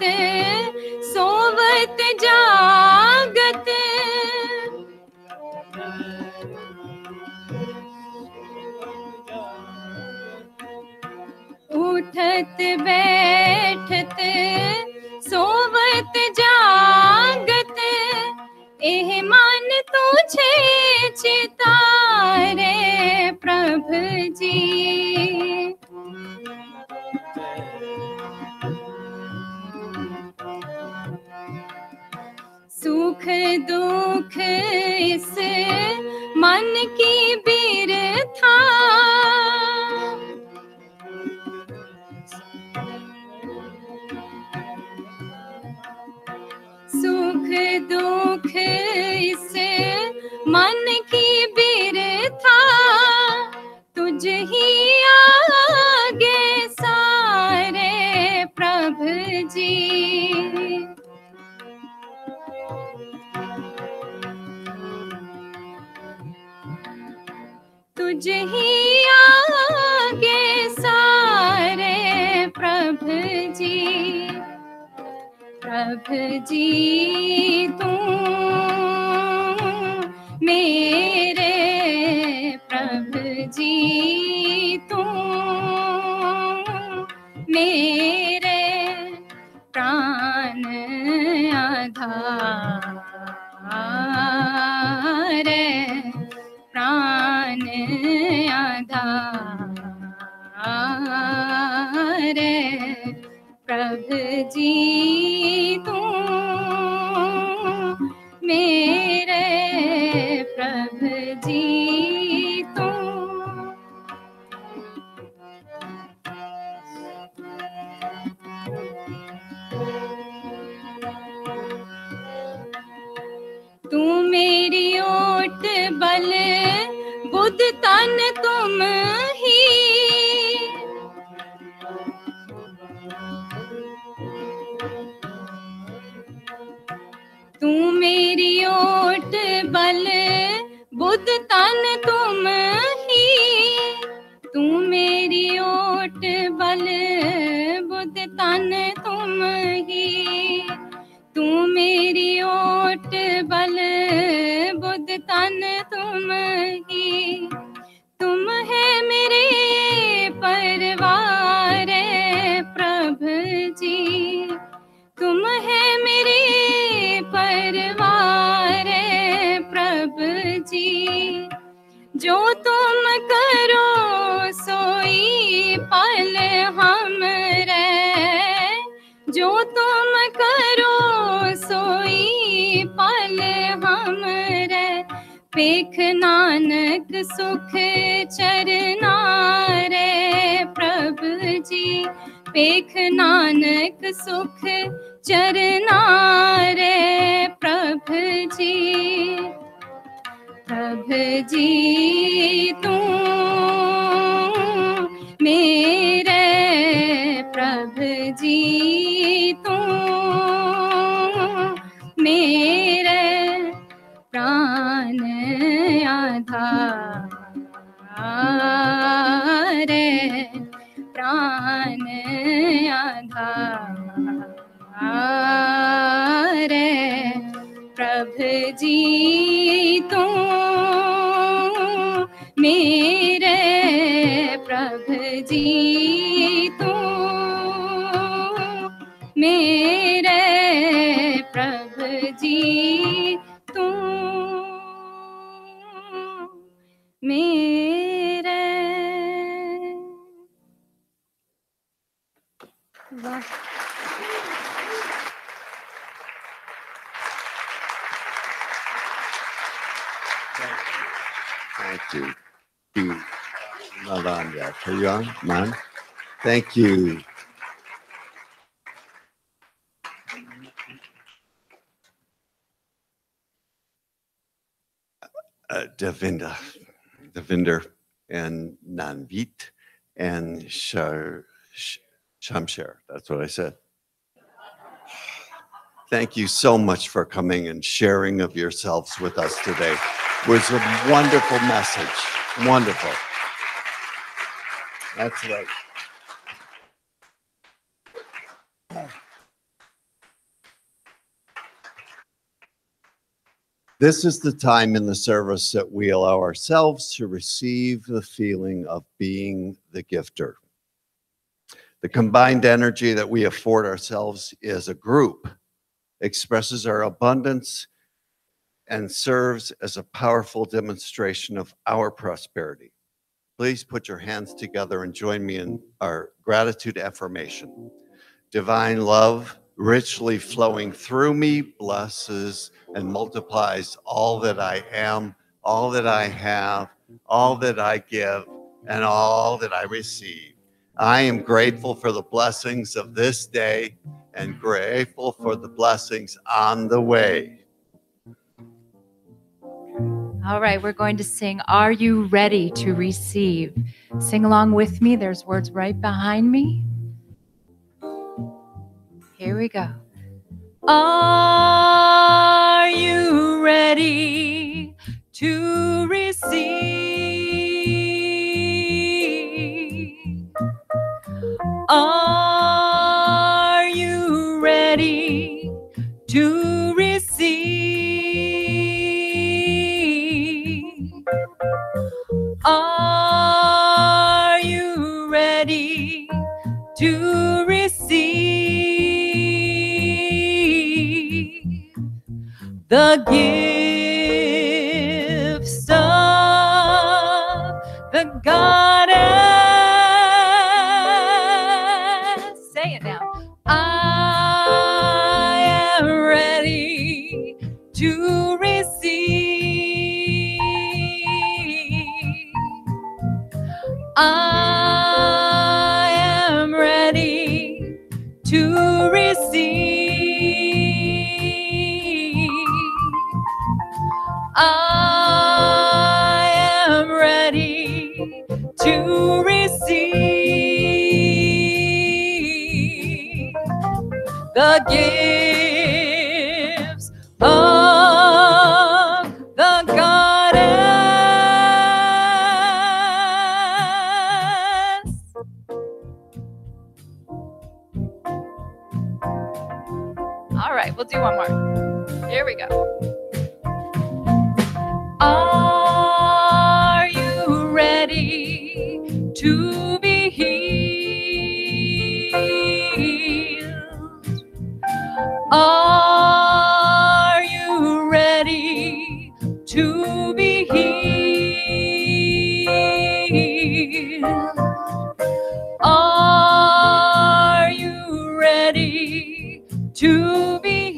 Speaker 3: सोवत जागत उठत बैठत सोवत जागत एह मन तुझे चितारे प्रभु जी सुख दुख इस मन की बिरथा सुख दुख इस मन की बिरथा तुझ ही आगे सारे प्रभु जी तुझ ही आगे सारे प्रभु जी प्रभु जी तुम मेरे प्रभु जी तुम मेरे प्राण आधार प्राण आधार जी तू तू मेरी ओट बल बुध तन तुम ही तू मेरी ओट बल बुध तन तुम ही तू मेरी ओट बल बुध तन तुम ही तू मेरी ओट बल बुध तन तुम ही तुम है मेरे परवार प्रभु जी तुम है मेरे परवार प्रभु जी जो तुम करो सोई पल हम रे जो तुम करो सोई पल हम रे पेख नानक सुख चरना रे प्रभु जी पेख नानक सुख चरना रे प्रभु जी तू मेरे प्रभु जी तू मेरे प्राण आधार प्राण आधार प्रभु जी तू मेरे प्रभु जी तू मेरे प्रभु जी तू मेरे वाह
Speaker 1: Thank you. Not on yet. Are you on? Man? Thank you. Davinder and Nanvit and Shamsher. That's what I said. Thank you so much for coming and sharing of yourselves with us today. It was a wonderful message. Wonderful. That's right. This is the time in the service that we allow ourselves to receive the feeling of being the gifter. The combined energy that we afford ourselves as a group expresses our abundance and serves as a powerful demonstration of our prosperity. Please put your hands together and join me in our gratitude affirmation. Divine love, richly flowing through me, blesses and multiplies all that I am, all that I have, all that I give, and all that I receive. I am grateful for the blessings of this day and grateful for the blessings on the way.
Speaker 2: All right, we're going to sing Are You Ready to Receive? Sing along with me. There's words right behind me. Here we go. Are you ready to receive? Are you ready to receive? Are you ready to receive the gifts of the Goddess? Say it now. I am ready to receive. I am ready to receive. I am ready to receive the gifts of the goddess. All right, we'll do one more. Here we go. Are you ready to be healed? Are you ready to be healed? Are you ready to be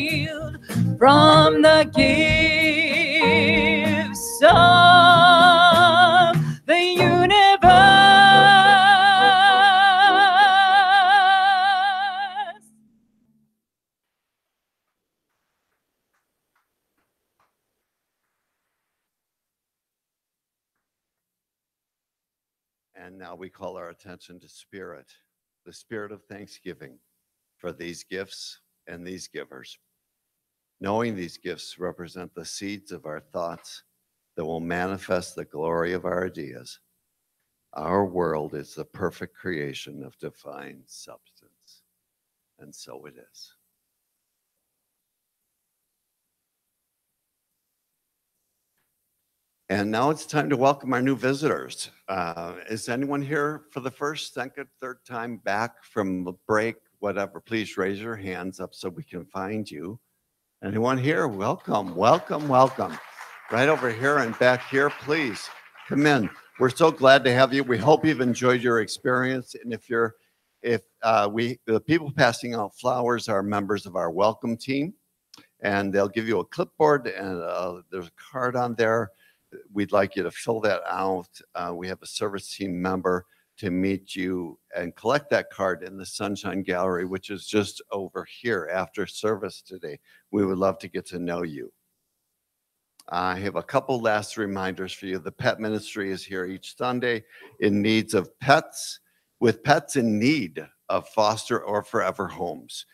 Speaker 2: healed from the gifts of the universe?
Speaker 1: And now we call our attention to spirit, the spirit of thanksgiving for these gifts and these givers. Knowing these gifts represent the seeds of our thoughts that will manifest the glory of our ideas. Our world is the perfect creation of divine substance, and so it is. And now it's time to welcome our new visitors. Is anyone here for the first, second, third time back from the break, whatever? Please raise your hands up so we can find you. Anyone here? Welcome, welcome, welcome. Right over here and back here, please come in. We're so glad to have you. We hope you've enjoyed your experience. And the people passing out flowers are members of our welcome team, and they'll give you a clipboard and there's a card on there. We'd like you to fill that out. We have a service team member to meet you and collect that card in the Sunshine Gallery, which is just over here after service today. We would love to get to know you. I have a couple last reminders for you. The pet ministry is here each Sunday in needs of pets, with pets in need of foster or forever homes.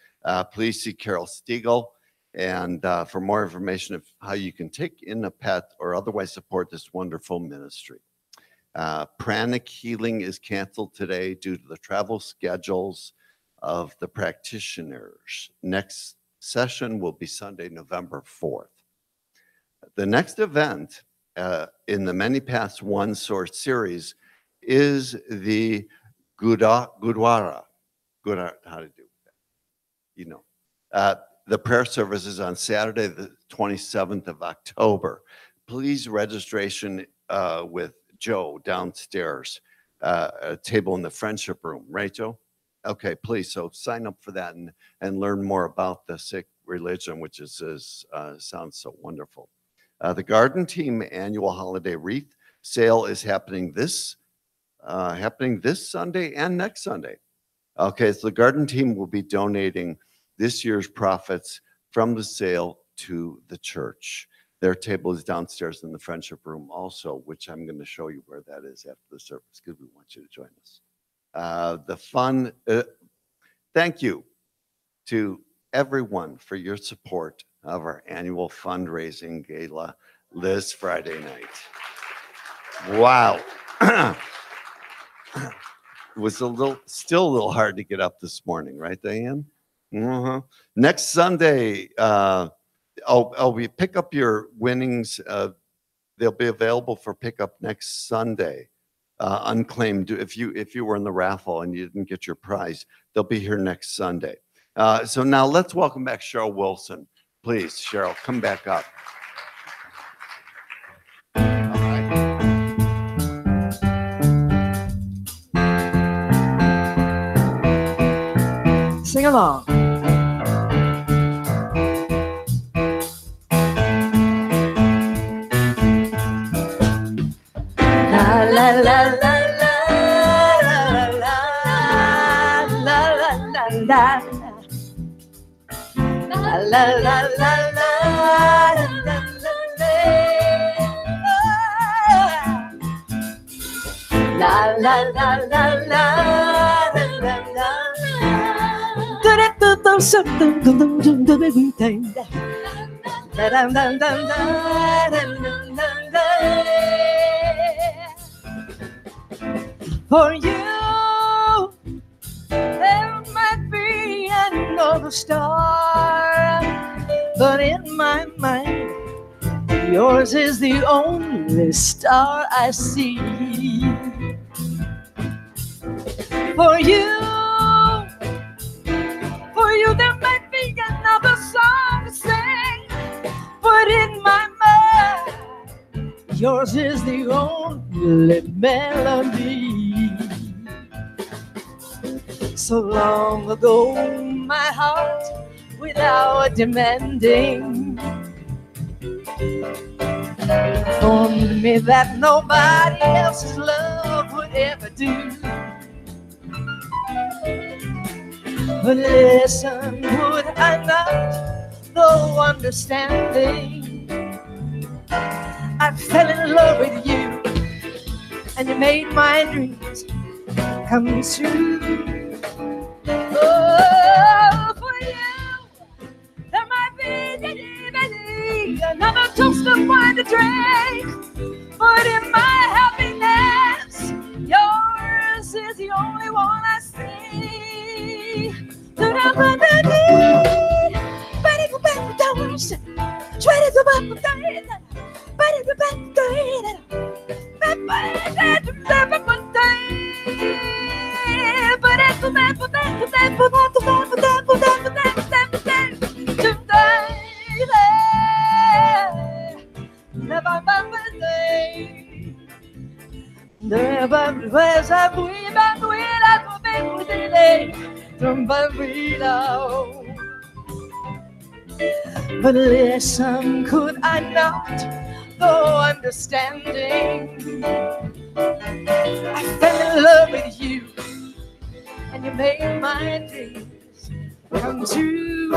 Speaker 1: Please see Carol Stiegel. And for more information of how you can take in a pet or otherwise support this wonderful ministry. Pranic healing is canceled today due to the travel schedules of the practitioners. Next session will be Sunday, November 4th. The next event in the Many Paths One Source series is the Gurdwara. How to do that? You know. The prayer service is on Saturday, the 27th of October. Please registration with Joe downstairs, a table in the friendship room. Right, Joe? Okay, please. So sign up for that and learn more about the Sikh religion, which sounds so wonderful. The Garden Team annual holiday wreath sale is happening this Sunday and next Sunday. Okay, so the Garden Team will be donating this year's profits from the sale to the church. Their table is downstairs in the friendship room also, which I'm going to show you where that is after the service because we want you to join us. Thank you to everyone for your support of our annual fundraising gala this Friday night. Wow. It was still a little hard to get up this morning, right, Diane? Next Sunday, we pick up your winnings. They'll be available for pickup next Sunday. Unclaimed. If you were in the raffle and you didn't get your prize, they'll be here next Sunday. So now let's welcome back Cheryl Wilson. Please, Cheryl, come back up.
Speaker 3: Sing along. la la la la la la la la la la la la la la. For you, there might be another star, but in my mind, yours is the only star I see. For you, there might be another song to sing, but in my mind, yours is the only melody. So long ago, my heart, without demanding, informed me that nobody else's love would ever do. But listen, would I not, though understanding, I fell in love with you, and you made my dreams come true. Oh, for you, there might be another toast of wine to drink, but in my happiness, yours is the only one I see. But listen, could I not, though understanding, I fell in love with you, and you made my dreams come true.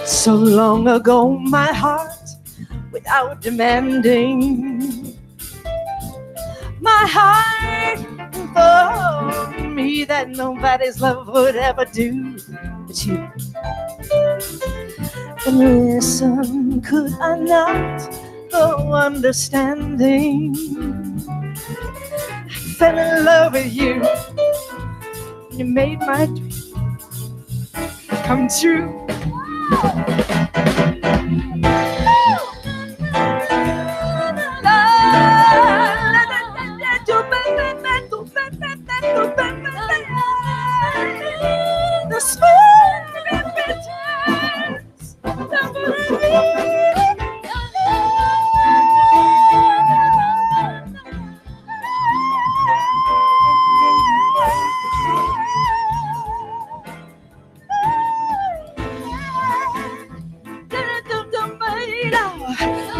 Speaker 3: So long ago, my heart, without demanding, my heart informed me that nobody's love would ever do but you. And listen, could I not, though understanding, I fell in love with you, and you made my dream come true. The spirit returns.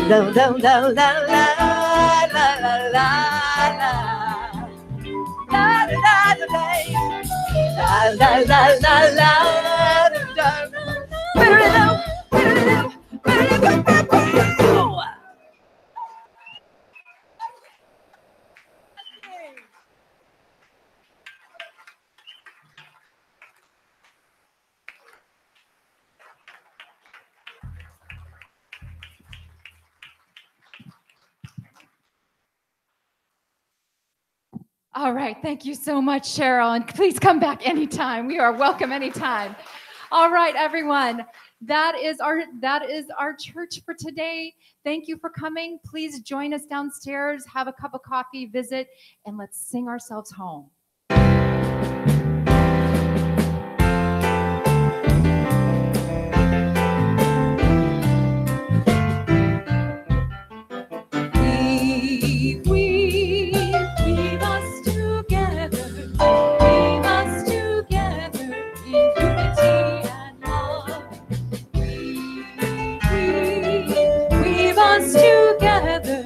Speaker 3: La la la la la la la la la la la la la la.
Speaker 2: All right. Thank you so much, Cheryl. And please come back anytime. We are welcome anytime. All right, everyone. That is our church for today. Thank you for coming. Please join us downstairs, have a cup of coffee, visit, and let's sing ourselves home.
Speaker 3: Weave us together. Weave us together in unity and love. Weave us together.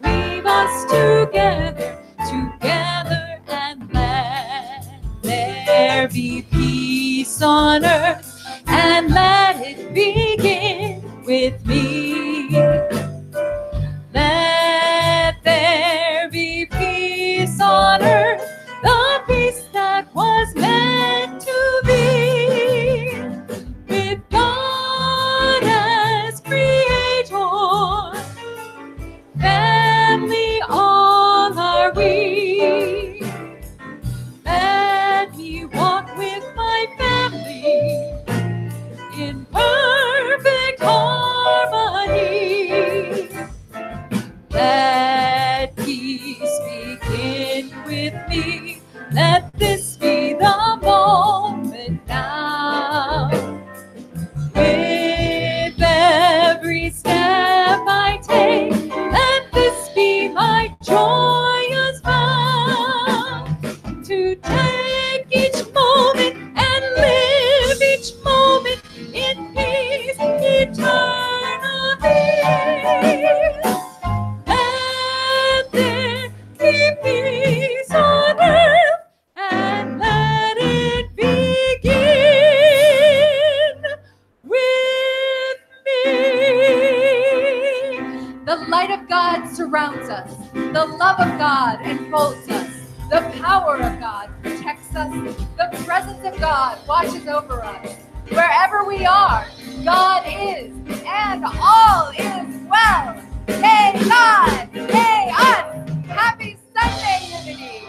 Speaker 3: Weave us together, together, and let there be peace on earth, and let it begin with me. Let there be peace on earth, the peace that was meant to be, with God as creator. Family all are we. Let me walk with my family in perfect harmony. Let peace begin with me. Let this be the moment now. With every step I take, let this be my joyous vow. To take each moment and live each moment in peace eternally. Let there be peace on earth, and let it begin with me.
Speaker 2: The light of God surrounds us. The love of God enfolds us. The power of God protects us. The presence of God watches over us. Wherever we are, God is, and all is well. Hey God, hey us. Happy Sunday, Unity.